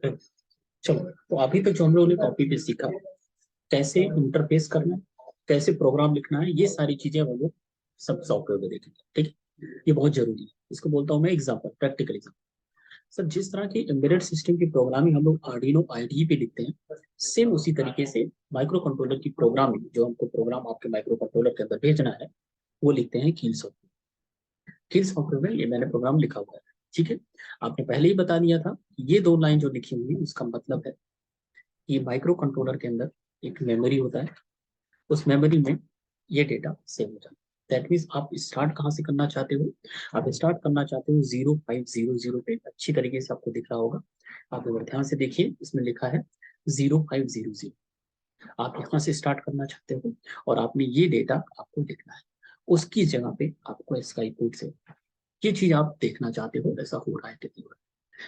चलो, तो अभी तक जो हम लोगों ने कॉपी पे सीखा, कैसे इंटरफेस करना है, कैसे प्रोग्राम लिखना है, ये सारी चीजें हम लोग सब सॉफ्टवेयर में देखेंगे। ठीक है, ये बहुत जरूरी है। इसको बोलता हूँ मैं एग्जाम्पल, प्रैक्टिकल एग्जाम्पल। सर, जिस तरह की एम्बेडेड सिस्टम की प्रोग्रामिंग हम लोग आर्डिनो आईडीई पे लिखते हैं, सेम उसी तरीके से माइक्रो कंट्रोलर की प्रोग्रामिंग, जो हमको प्रोग्राम आपके माइक्रो कंट्रोलर के अंदर भेजना है, वो लिखते हैं कील सॉफ्टवेयर। कील सॉफ्टवेयर में ये मैंने प्रोग्राम लिखा हुआ है। ठीक है, आपने पहले ही बता दिया था, ये दो लाइन जो लिखी हुई है उसका मतलब है कि माइक्रो कंट्रोलर के अंदर एक मेमोरी होता है, उस मेमोरी में ये डेटा सेव हो जाता है। दैट मीन्स आप स्टार्ट कहाँ से करना चाहते हो? आप स्टार्ट करना चाहते हो 0500 पे। अच्छी तरीके से आपको दिख रहा होगा। आप अगर ध्यान से देखिए, इसमें लिखा है 0500। आप यहाँ से स्टार्ट करना चाहते हो और आपने ये डेटा आपको लिखना है। उसकी जगह पे आपको स्काई कोड से ये चीज आप देखना चाहते हो, ऐसा हो रहा है कि नहीं हो रहा है।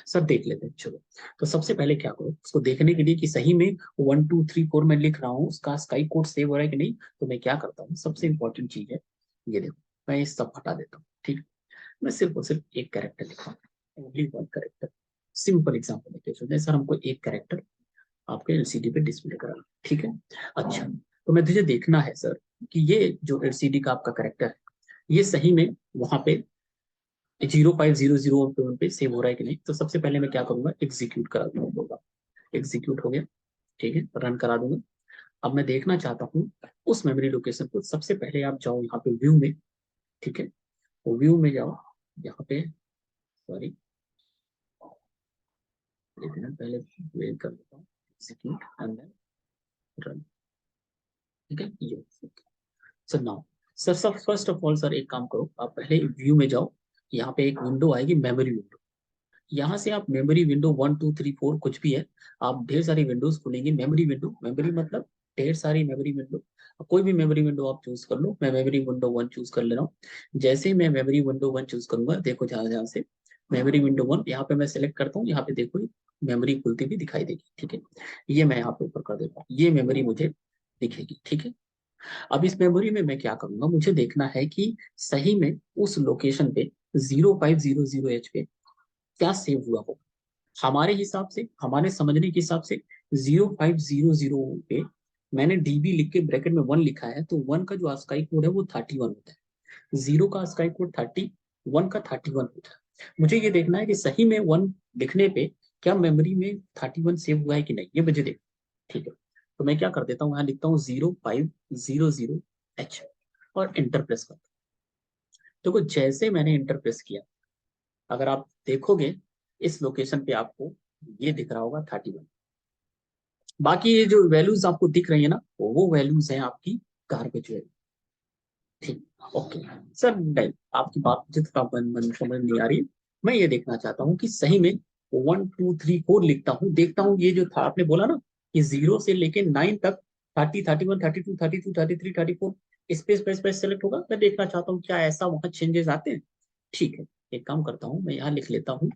सब देख लेते हैं, चलो। तो सबसे पहले क्या करो, उसको देखने के लिए कि सही में 1 2 3 4 मैं लिख रहा हूँ, उसका स्काई कोड सेव हो रहा है कि नहीं, तो मैं क्या करता हूँ, सबसे इंपॉर्टेंट चीज है, ये देखो, मैं ये सब हटा देता हूँ। ठीक है, मैं सिर्फ और सिर्फ एक कैरेक्टर लिखता हूँ, only one character. Simple example लेके चलते हैं। सर, हमको एक कैरेक्टर आपके एलसीडी पे डिस्प्ले करा, ठीक है। अच्छा, तो मैं तुझे देखना है सर कि ये जो एलसीडी का आपका कैरेक्टर है, ये सही में वहां पे 0500 पे सेव हो रहा है कि नहीं। तो सबसे पहले मैं क्या करूंगा, एग्जीक्यूट करा दूंगा। एग्जीक्यूट हो गया, ठीक है, रन करा दूंगा। अब मैं देखना चाहता हूँ उस मेमोरी लोकेशन को। सबसे पहले आप जाओ यहाँ पे व्यू में, ठीक है, तो व्यू में जाओ, यहाँ पे, सॉरी, एक मिनट पहले वेट कर लेता हूँ, एग्जीक्यूट एंड देन रन। ठीक है, ये सर नाउ, सर सब फर्स्ट ऑफ ऑल सर एक काम करो, आप पहले व्यू में जाओ। यहाँ पे एक विंडो आएगी, मेमोरी विंडो। यहाँ से आप मेमोरी विंडो 1 2 3 4 कुछ भी है, आप ढेर सारी विंडोज खुलेंगी। मेमोरी विंडो, मेमोरी मतलब ढेर सारी मेमोरी विंडो। कोई भी मेमोरी विंडो आप चूज कर लो। मैं मेमोरी विंडो 1 चूज कर ले रहा हूँ। जैसे ही मैं मेमोरी विंडो 1 चूज करूंगा, देखो ध्यान ध्यान से, मेमोरी विंडो 1 यहाँ पे मैं सेलेक्ट करता हूँ। यहाँ पे देखो मेमोरी खुलती हुई दिखाई देगी। ठीक है, ये मैं यहाँ पे ऊपर कर देता हूँ, ये मेमोरी मुझे दिखेगी। ठीक है, अब इस मेमोरी में मैं क्या करूंगा, मुझे देखना है कि सही में उस लोकेशन पे 0500H पे क्या सेव हुआ हो। हमारे हिसाब से, हमारे समझने के हिसाब से 0500 पे मैंने डीबी लिख के ब्रैकेट में 1 लिखा है, तो 1 का जो अस्काई कोड है वो 31 होता है। 0 का अस्काई कोड 30, 1 का 31 होता है। मुझे ये देखना है कि सही में 1 लिखने पे क्या मेमोरी में 31 सेव हुआ है कि नहीं, ये मुझे देख। ठीक है, तो मैं क्या कर देता हूँ, यहाँ लिखता हूँ 0500H और इंटर प्रेस करता हूँ। देखो, जैसे मैंने इंटर प्रेस किया, अगर आप देखोगे इस लोकेशन पे आपको ये दिख रहा होगा 31। बाकी ये जो वैल्यूज आपको दिख रही है ना, वो वैल्यूज हैं आपकी गार्बेज वैल्यू। ठीक, ओके। सर नहीं, आपकी बात मुझे थोड़ा मन समझ नहीं आ रही। मैं ये देखना चाहता हूँ कि सही में 1 2 3 4 लिखता हूँ, देखता हूँ ये जो था आपने बोला ना कि 0 से लेके 9 तक 30 31 32 33 34 स्पेस स्पेस स्पेस सेलेक्ट होगा। मैं देखना चाहता हूँ क्या ऐसा वहां चेंजेस आते हैं। ठीक है, एक काम करता हूँ, मैं यहाँ लिख लेता हूँ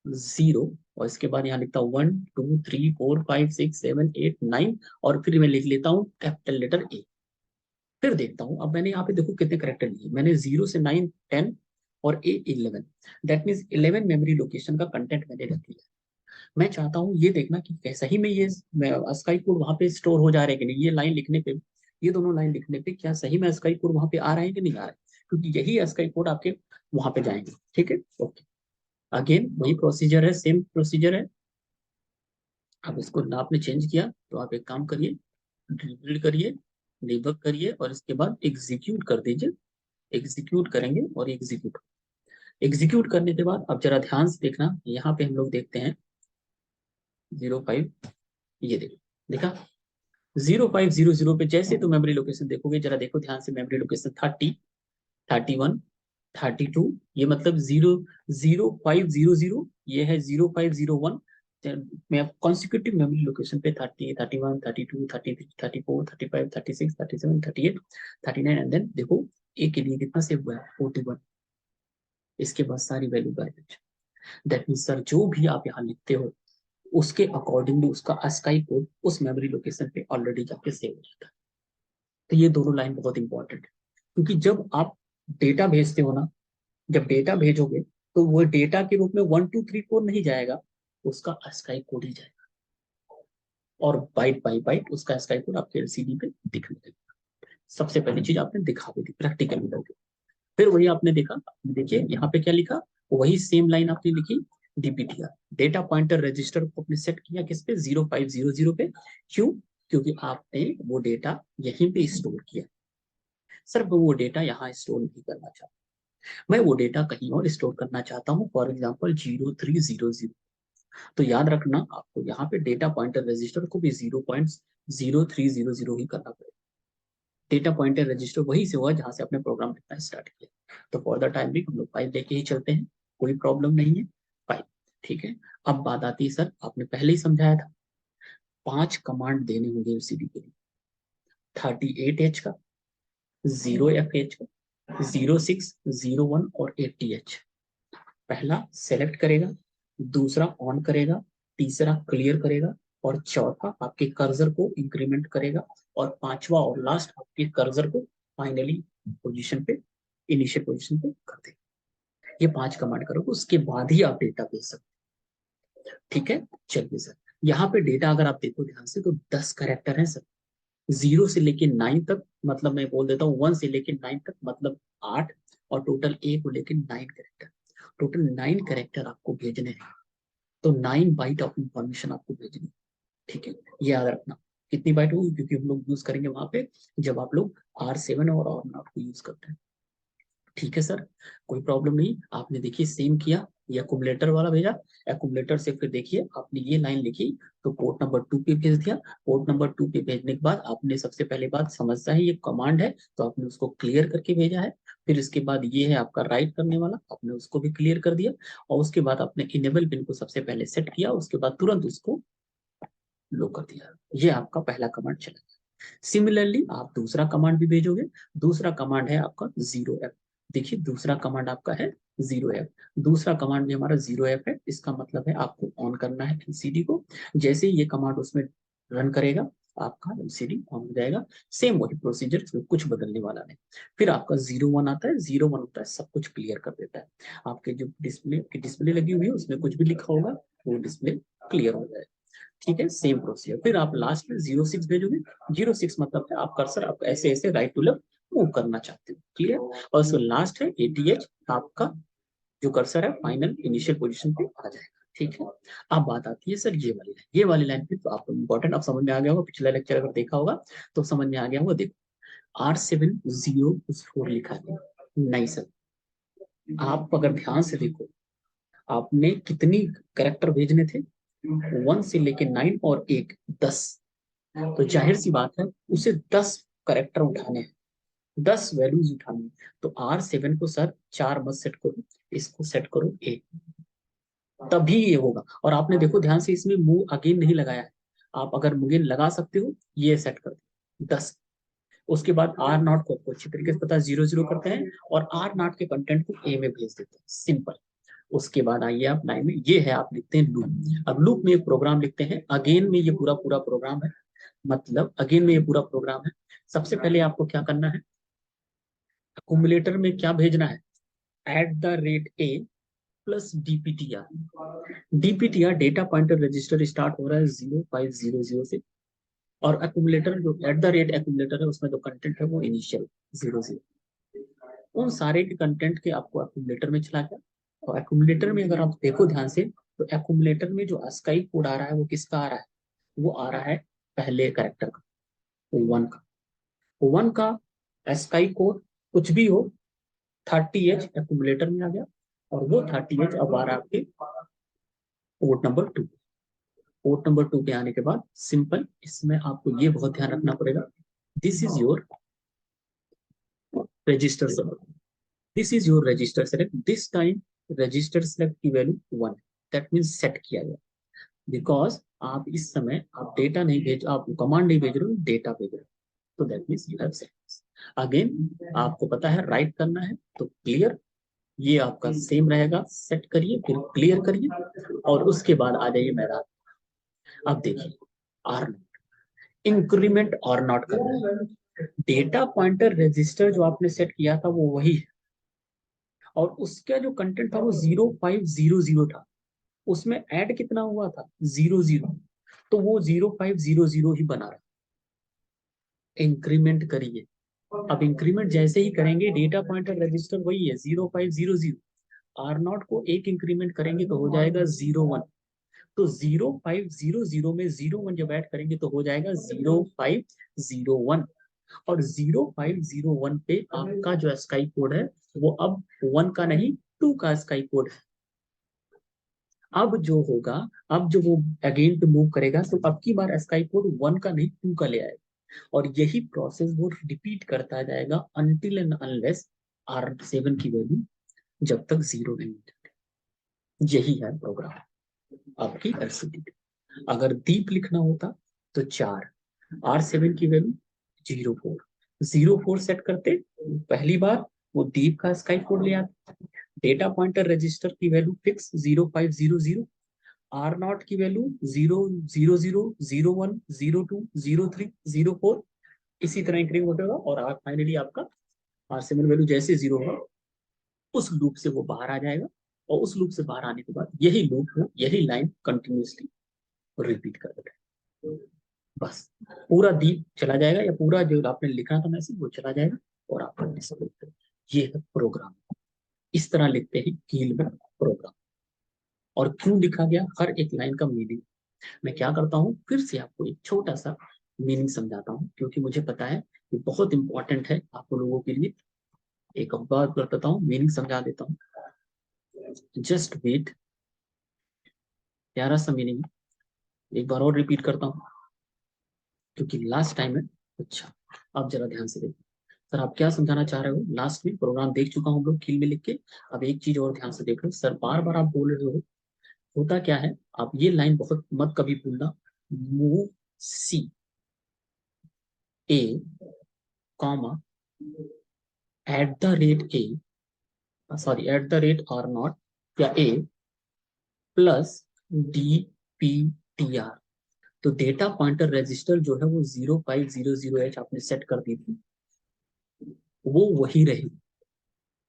0, और इसके बाद यहाँ लिखता हूँ 1 2 3 4 5 6 7 8 9, और फिर मैं लिख लेता हूँ कैपिटल लेटर ए। फिर देखता हूँ, अब मैंने यहाँ पे देखो कितने करेक्टर लिए, मैंने 0 से 9 10 और ए 11। दैट मीन्स 11 मेमोरी लोकेशन का कंटेंट मैंने रख लिया। मैं चाहता हूँ ये देखना कि कैसा ही में ये स्काई कोड वहां पे स्टोर हो जा रहा है कि नहीं। ये लाइन लिखने पे, ये दोनों लाइन लिखने पे क्या सही में स्काई कोड वहां पे आ रहा है कि नहीं आ रहा है, क्योंकि यही स्काई कोड आपके वहां पे जाएंगे। ठीक है, ओके। अगेन वही प्रोसीजर है, सेम प्रोसीजर है। अब इसको ना आपने चेंज किया, तो आप एक काम करिए, रीबिल्ड करिए, डिबग करिए, और इसके बाद एग्जीक्यूट कर दीजिए। एग्जीक्यूट करेंगे और एग्जीक्यूट, एग्जीक्यूट करने के बाद अब जरा ध्यान से देखना, यहाँ पे हम लोग देखते हैं 05, ये देखो, देखा 0500 पे जैसे तो मेमोरी लोकेशन देखोगे, जरा देखो ध्यान से, मेमोरी लोकेशन 30 31 32, ये मतलब 0 0500, ये है 0501। मैं कॉन्सिक्यूटिव मेमोरी लोकेशन पे 30 31 32 33 34 35 36 37 38 39, एंड देन देखो ए के लिए कितना सेव हुआ है, 41। इसके बाद सारी वैल्यू गायब। दैट मीन सर, जो भी आप यहाँ लिखते हो उसके अकॉर्डिंगली उसका अस्काई कोड उस मेमोरी लोकेशन पे ऑलरेडी जाके सेव हो जाता है। तो ये दोनों लाइन बहुत इंपॉर्टेंट है, क्योंकि जब आप डेटा भेजते हो ना, जब डेटा भेजोगे तो वो डेटा के रूप में 1 2 3 4 नहीं जाएगा, उसका ASCII कोड ही जाएगा, और बाइट बाई बाइट उसका ASCII कोड आपके एलसीडी पे दिखने लगेगा। सबसे पहली चीज आपने दिखा भी दी प्रैक्टिकल में करके। फिर वही आपने देखा, देखिए यहाँ पे क्या लिखा, वही सेम लाइन आपने लिखी, DPTR डेटा पॉइंटर रजिस्टर को आपने सेट किया किस पे, 0500 पे। क्यों? क्योंकि आपने वो डेटा यहीं पे स्टोर किया। सर वो डेटा यहाँ स्टोर नहीं करना चाहता, मैं वो डेटा कहीं और स्टोर करना चाहता हूँ, फॉर एग्जाम्पल 0300। तो याद रखना आपको यहाँ पे डेटा पॉइंटर रजिस्टर को भी 0.0300 ही करना पड़ेगा। डेटा पॉइंटर रजिस्टर वही से हुआ जहां से आपने प्रोग्राम लिखना स्टार्ट किया। तो फॉर द टाइम भी हम लोग 5 लेके ही चलते हैं, कोई प्रॉब्लम नहीं है, 5। ठीक है, अब बात आती है, सर आपने पहले ही समझाया था 5 कमांड देने होंगे एलसीडी के लिए, 38H का, 0FH का, 06, 01 और 80H। पहला सेलेक्ट करेगा, दूसरा ऑन करेगा, तीसरा क्लियर करेगा, और चौथा आपके कर्सर को इंक्रीमेंट करेगा, और पांचवा और लास्ट आपके कर्सर को फाइनली पोजीशन पे, इनिशियल पोजीशन पे कर देगा। ये 5 कमांड करोगे, उसके बाद ही आप डेटा भेज सकते हैं। ठीक है, चलिए सर, यहाँ पे डेटा अगर आप देखो ध्यान से तो 10 कैरेक्टर है सर। 0 से लेके 9 तक, मतलब मैं बोल देता हूँ 1 से लेके 9 तक मतलब 8, और टोटल A को लेके 9 कैरेक्टर, टोटल 9 कैरेक्टर आपको भेजने हैं। तो 9 बाइट ऑफ इंफॉर्मेशन आपको भेजनी है। ठीक है, ये याद रखना कितनी बाइट होगी, क्योंकि हम लोग यूज करेंगे वहां पे जब आप लोग R7 और R0 को यूज करते हैं। ठीक है सर, कोई प्रॉब्लम नहीं। आपने देखिए सेम किया, ये एक्यूमुलेटर वाला भेजा, एक्यूमुलेटर से फिर देखिए आपने ये लाइन लिखी, तो पोर्ट नंबर 2 पे भेज दिया। पोर्ट नंबर 2 पे भेजने के बाद आपने सबसे पहले बात समझता है ये कमांड है, तो आपने उसको क्लियर करके भेजा है। फिर इसके बाद ये है आपका राइट करने वाला, आपने उसको भी क्लियर कर दिया, और उसके बाद आपने इनेबल पिन को सबसे पहले सेट किया, उसके बाद तुरंत उसको लो कर दिया। ये आपका पहला कमांड चला गया। सिमिलरली आप दूसरा कमांड भी भेजोगे, दूसरा कमांड है आपका 0F। देखिए दूसरा कमांड आपका है 0F, दूसरा कमांड भी हमारा 0F है। इसका मतलब है आपको ऑन करना है एलसीडी को। जैसे ही ये कमांड उसमें रन करेगा, आपका एलसीडी ऑन हो जाएगा। सेम वही प्रोसीजर, इसमें कुछ बदलने वाला नहीं। फिर आपका 01 आता है, 01 होता है सब कुछ क्लियर कर देता है। आपके जो डिस्प्ले की डिस्प्ले लगी हुई है उसमें कुछ भी लिखा होगा, वो डिस्प्ले क्लियर हो जाएगा। ठीक है, सेम प्रोसीजर। फिर आप लास्ट में 06 भेजोगे, 06 मतलब है आप कर्सर आप ऐसे ऐसे राइट टू लेफ्ट मूव करना चाहते हो, क्लियर। और उसमें लास्ट है 80H, आपका जो कर्सर है फाइनल इनिशियल पोजीशन पे आ जाएगा। ठीक है, अब बात आती है सर ये वाली लाइन, ये वाली लाइन पे तो आपको इंपॉर्टेंट अब समझ में आ गया होगा, पिछला लेक्चर अगर देखा होगा तो समझ में आ गया होगा। देखो R70 लिखा है, नहीं सर, आप अगर ध्यान से देखो आपने कितनी करेक्टर भेजने थे, 1 से लेके 9 और 1 10। तो जाहिर सी बात है उसे 10 करेक्टर उठाने हैं, 10 वैल्यूज उठानी है। तो R7 को सर 4 मत सेट करो, इसको सेट करो 1, तभी ये होगा। और आपने देखो ध्यान से इसमें मूव अगेन नहीं लगाया है, आप अगर मुगेन लगा सकते हो ये सेट कर दो 10। उसके बाद R0 को आपको अच्छी तरीके से पता है 0 0 करते हैं, और R0 के कंटेंट को A में भेज देते हैं, सिंपल। उसके बाद आइए आप लाइन में, ये है आप लिखते हैं लूप। अब लूप में एक प्रोग्राम लिखते हैं, अगेन में ये पूरा पूरा प्रोग्राम है, मतलब अगेन में ये पूरा प्रोग्राम है। सबसे पहले आपको क्या करना है, अक्यूमुलेटर में क्या भेजना है, @A plus DPTR data pointer register start हो रहा है 0500 से, और अक्यूमुलेटर जो @एक्यूमुलेटर है उसमें जो कंटेंट है वो इनिशियल 00। उन सारे के कंटेंट के आपको अक्यूमुलेटर में चला गया। और अक्यूमुलेटर में अगर आप देखो ध्यान से, तो अक्यूमुलेटर में जो ASCII कोड आ रहा है वो किसका आ रहा है, वो आ रहा है पहले करेक्टर का, 1 का। 1 का ASCII कोड कुछ भी हो, 30H एक्यूमुलेटर में आ गया, और वो 30H अब आ रहा है आपके पोर्ट नंबर 2। पोर्ट नंबर 2 पे आने के बाद सिंपल इसमें आपको ये बहुत ध्यान रखना पड़ेगा, this is your register select, this is your register select. This time register select की वैल्यू 1, दैट मीन सेट किया गया। बिकॉज आप इस समय आप डेटा नहीं भेज, आप कमांड नहीं भेज रहे हो, डेटा भेज रहे हो, तो that means you have set. Again आपको पता है राइट करना है, तो क्लियर, ये आपका सेम रहेगा, सेट करिए फिर क्लियर करिए, और उसके बाद आ जाइए मैदान। अब देखिए आर इंक्रीमेंट और नॉट करना है, डेटा पॉइंटर रजिस्टर जो आपने सेट किया था वो वही है, और उसका जो कंटेंट था वो 0500 था। उसमें ऐड कितना हुआ था 0 0, तो वो 0500 ही बना रहा। इंक्रीमेंट करिए, अब इंक्रीमेंट जैसे ही करेंगे डेटा पॉइंटर रजिस्टर वही है 0500, आर नॉट को एक इंक्रीमेंट करेंगे तो हो जाएगा 01, तो 0500 में 01 जब ऐड करेंगे तो हो जाएगा 0501, और 0501 पे आपका जो स्काई कोड है वो अब 1 का नहीं 2 का स्काई कोड है। अब जो होगा, अब जो वो अगेन पे मूव करेगा तो अब की बार स्काई कोड 1 का नहीं 2 का ले आएगा, और यही प्रोसेस वो रिपीट करता जाएगा अनटिल एंड अनलेस R7 की वैल्यू जब तक 0 नहीं हो जाती। यही है प्रोग्राम आपकी एलसीडी। अगर डीप लिखना होता तो 4, R7 की वैल्यू 04 सेट करते, पहली बार वो डीप का स्काई कोड ले आते, डेटा पॉइंटर रजिस्टर की वैल्यू फिक्स 0500, आर नॉट की वैल्यू 0 0 0 0 1 0 2 0 3 0 4, इसी तरह इंक्रीमेंट होगा, और आर फाइनली आपका R7 वैल्यू जैसे 0 होगा उस लूप से वो बाहर आ जाएगा, और उस लूप से बाहर आने के बाद यही लूप हो, यही लाइन कंटिन्यूसली रिपीट कर देगा। बस पूरा दीप चला जाएगा, या पूरा जो आपने लिखा था मैसेज वो चला जाएगा, और आप पढ़ने से लिखते। ये है प्रोग्राम, इस तरह लिखते हैं कील में प्रोग्राम। और क्यों लिखा गया हर एक लाइन का मीनिंग, मैं क्या करता हूँ फिर से आपको एक छोटा सा मीनिंग समझाता हूँ, क्योंकि मुझे पता है ये बहुत इंपॉर्टेंट है आप लोगों के लिए। एक बात बताता हूँ, मीनिंग समझा देता हूँ, जस्ट वेट। प्यारा सा मीनिंग, एक बार और रिपीट करता हूँ क्योंकि लास्ट टाइम है। अच्छा, आप जरा ध्यान से देखिए। सर आप क्या समझाना चाह रहे हो, लास्ट में प्रोग्राम देख चुका हूँ हम लोग कील में लिख के, अब एक चीज और ध्यान से देख लो। सर बार बार आप बोल रहे हो, होता क्या है, आप ये लाइन बहुत मत कभी भूलना, move C A comma @ A, sorry @ R not या ए प्लस DPTR। तो डेटा पॉइंटर रजिस्टर जो है वो 0500H आपने सेट कर दी थी, वो वही रही।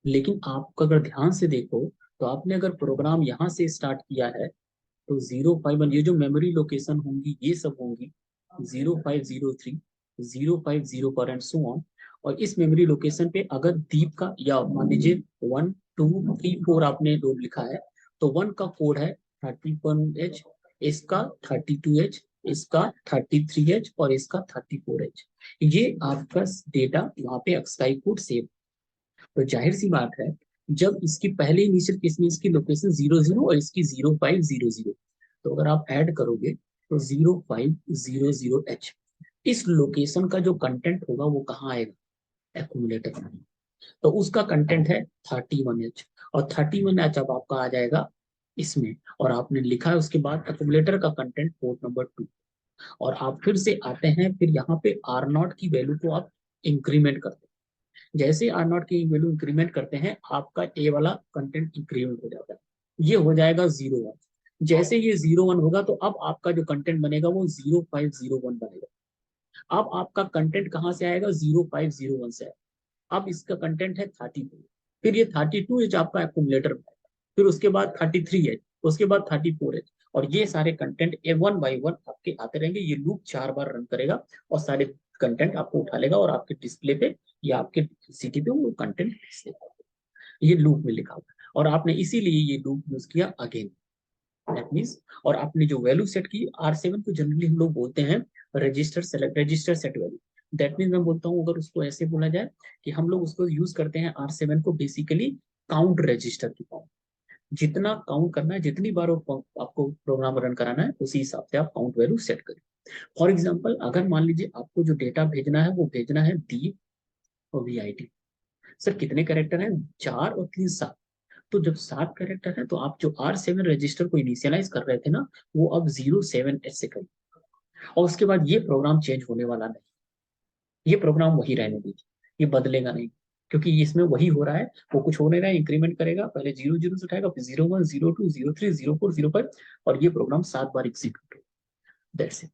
लेकिन आप अगर ध्यान से देखो तो आपने अगर प्रोग्राम यहाँ से स्टार्ट किया है तो 051, ये जो मेमोरी लोकेशन होंगी ये सब होंगी 0503, 050 पर एंड सो ऑन। और इस मेमोरी लोकेशन पे अगर दीप का, या मान लीजिए 1 2 3 4 आपने लोड लिखा है, तो 1 का कोड है 31H, इसका 32H, इसका 33H, और इसका 34H। ये आपका डेटा वहां पे एक्सकाई कोड सेव। तो जाहिर सी बात है, जब इसकी पहले इनिशियल केस में इसकी लोकेशन 00 और इसकी 0500, तो अगर आप ऐड करोगे तो 0500H, इस लोकेशन का जो कंटेंट होगा वो कहाँ आएगा, एक्यूमुलेटर में। तो उसका कंटेंट है 31H, और 31H अब आपका आ जाएगा इसमें, और आपने लिखा है उसके बाद एक्यूमुलेटर का कंटेंट पोर्ट नंबर 2। और आप फिर से आते हैं, फिर यहाँ पे आर नॉट की वैल्यू को आप इंक्रीमेंट करते हैं। जैसे आर नॉट की वैल्यू इंक्रीमेंट करते हैं आपका ए वाला कंटेंट इंक्रीमेंट हो जाता है, ये हो जाएगा 01। जैसे ये 01 होगा तो अब आपका जो कंटेंट बनेगा वो 0501 बनेगा। अब आपका कंटेंट कहाँ से आएगा, 0501 से आएगा। अब इसका कंटेंट है 32, फिर ये 32H आपका एक्यूमुलेटर बनेगा, फिर उसके बाद 33H, उसके बाद 34H, और ये सारे कंटेंट ए 1 बाई 1 आपके आते रहेंगे। ये लूप 4 बार रन करेगा और सारे कंटेंट आपको उठा लेगा और आपके डिस्प्ले पे या आपके सीटी पे वो कंटेंट दिखेगा। ये लूप में लिखा हुआ है, और आपने इसीलिए ये लूप यूज किया अगेन, दैट मीन्स। और आपने जो वैल्यू सेट की R7 को जनरली हम लोग बोलते हैं register select, register set value. That means मैं बोलता हूँ अगर उसको ऐसे बोला जाए कि हम लोग उसको यूज करते हैं R7 को बेसिकली काउंट रजिस्टर की फॉर्म। जितना काउंट करना है, जितनी बार आपको प्रोग्राम रन कराना है उसी हिसाब से आप काउंट वैल्यू सेट करें। फॉर एग्जाम्पल अगर मान लीजिए आपको जो डेटा भेजना है वो भेजना है दीप और VIT। सर कितने कैरेक्टर हैं, 4 और 3 7। तो जब 7 कैरेक्टर है तो आप जो R7 रजिस्टर को इनिशियलाइज कर रहे थे ना, वो अब 07H से करें, और उसके बाद ये प्रोग्राम चेंज होने वाला नहीं, ये प्रोग्राम वही रहने दीजिए, ये बदलेगा नहीं, क्योंकि इसमें वही हो रहा है। वो कुछ हो नहीं रहा है, इंक्रीमेंट करेगा, पहले 00 से उठाएगा, फिर 01 02 03 04 05, और ये प्रोग्राम 7 बार एग्जीक्यूट होगा। That's it.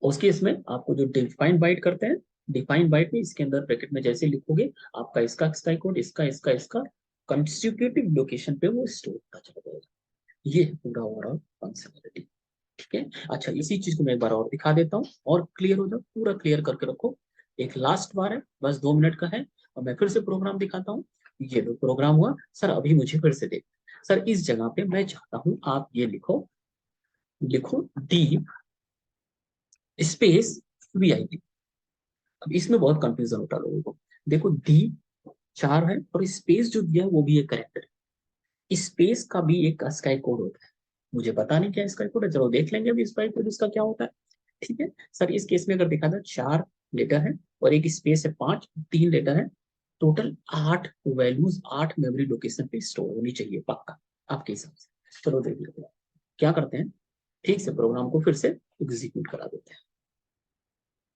उसके इसमें आपको जो डिफाइन बाइट करते हैं, डिफाइन बाइट में इसके अंदर ब्रैकेट में जैसे लिखोगे आपका इसका स्काई कोड, इसका इसका इसका कंस्टिट्यूटिव लोकेशन पे वो स्टोर होता चला जाएगा। ये है पूरा ओवरऑल फंक्शनैलिटी। ठीक है, अच्छा इसी चीज को मैं एक बार और दिखा देता हूँ और क्लियर हो जाओ, पूरा क्लियर करके रखो। एक लास्ट बार है, बस 2 मिनट का है, और मैं फिर से प्रोग्राम दिखाता हूँ। ये लो प्रोग्राम हुआ सर, अभी मुझे फिर से देख। सर इस जगह पे मैं चाहता हूँ आप ये लिखो, लिखो डीप स्पेस वीआईपी। अब इसमें बहुत कंफ्यूजन होता है लोगों को। देखो डी 4 है और स्पेस जो दिया है वो भी एक करेक्टर है। स्पेस का भी एक स्काई कोड होता है, मुझे पता नहीं क्या स्काई कोड है, चलो देख लेंगे अभी स्काई कोड इसका क्या होता है। ठीक है सर, इस केस में अगर देखा जाए 4 लेटर है और एक स्पेस है 5, 3 लेटर है, टोटल 8 वैल्यूज 8 मेमोरी लोकेशन पे स्टोर होनी चाहिए पक्का आपके हिसाब से। चलो देख लेते हैं क्या करते हैं। ठीक से प्रोग्राम को फिर से एग्जीक्यूट करा देते हैं।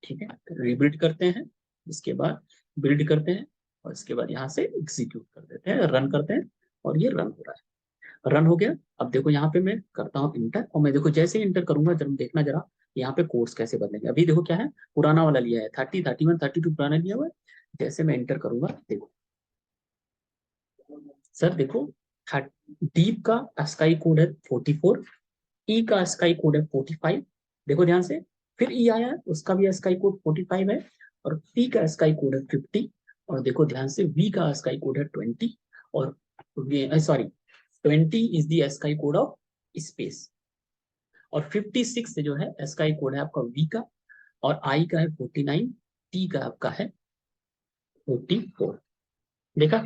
ठीक है, रिबिल्ड करते हैं, इसके बाद बिल्ड करते हैं, और इसके बाद यहाँ से एग्जीक्यूट कर देते हैं, रन करते हैं, और ये रन हो रहा है, रन हो गया। अब देखो यहाँ पे मैं करता हूँ इंटर, और मैं देखो जैसे इंटर करूंगा जब देखना जरा यहाँ पे कोड्स कैसे बदलेंगे। अभी देखो क्या है, पुराना वाला लिया है 30, 31, 32 पुराना लिया हुआ है। जैसे मैं इंटर करूंगा देखो सर, देखो डीप का स्काई कोड है 44, ई का स्काई कोड है 45, देखो ध्यान से। फिर ई आया है, उसका भी स्काई कोड 45 है, और पी का स्काई कोड है 50, और देखो ध्यान से वी का स्काई कोड है 20, और sorry 20 is the sky code of space, और 56 जो है स्काई कोड है आपका वी का, और आई का है 49, टी का आपका है 44। देखा,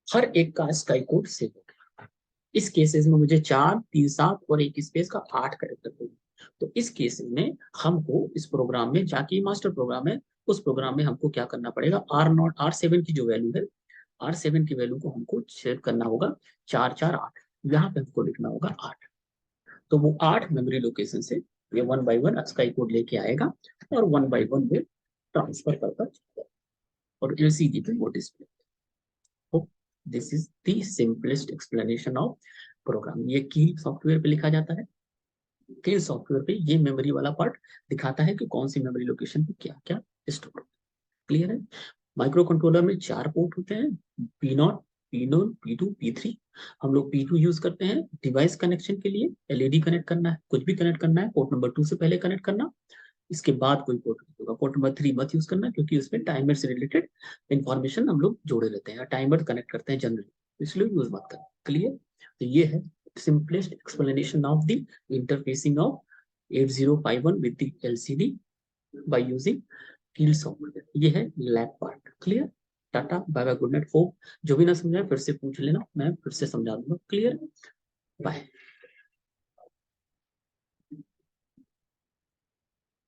हर एक का स्काई कोड सेम हो गया। इस केसेस में मुझे 4, 3, 7 और एक स्पेस का 8 करेक्टर चाहिए। तो इस केस में हमको इस प्रोग्राम में जाके, मास्टर प्रोग्राम है, उस प्रोग्राम में हमको क्या करना पड़ेगा, R7 की जो वैल्यू है, R7 की वैल्यू को हमको सेट करना होगा 4, 4, 8, यहाँ पे हमको लिखना होगा 8। तो वो 8 मेमोरी लोकेशन से ये 1 बाय 1 स्काई कोड लेके आएगा, और 1 बाय 1 में ट्रांसफर करता जाएगा, और एलसीडी पे वो डिस्प्ले। तो this is the simplest explanation of program. ये की सॉफ्टवेयर पे लिखा जाता है, के सॉफ्टवेयर पे ये मेमोरी वाला पार्ट दिखाता है कि कौन सी मेमोरी लोकेशन पे क्या क्या स्टोर। क्लियर है। माइक्रो कंट्रोलर में 4 पोर्ट होते हैं, P0, P0, P2, P3। हम लोग P2 यूज करते हैं डिवाइस कनेक्शन के लिए, एलईडी कनेक्ट करना है, कुछ भी कनेक्ट करना है, पोर्ट नंबर 2 से पहले कनेक्ट करना, इसके बाद कोई पोर्ट नहीं होगा। पोर्ट नंबर 3 मत यूज करना, क्योंकि उसमें टाइमर से रिलेटेड इंफॉर्मेशन हम लोग जोड़े रहते हैं, टाइमर कनेक्ट करते हैं जनरली, इसलिए यूज मत करना। क्लियर। तो ये है simplest explanation of the interfacing of 8051 with the LCD by using Kill software। ये है lab part. Clear. Tata bye bye, good night. Hope जो भी ना समझाए फिर से पूछ लेना, मैं फिर से समझा दूंगा। क्लियर। बाय।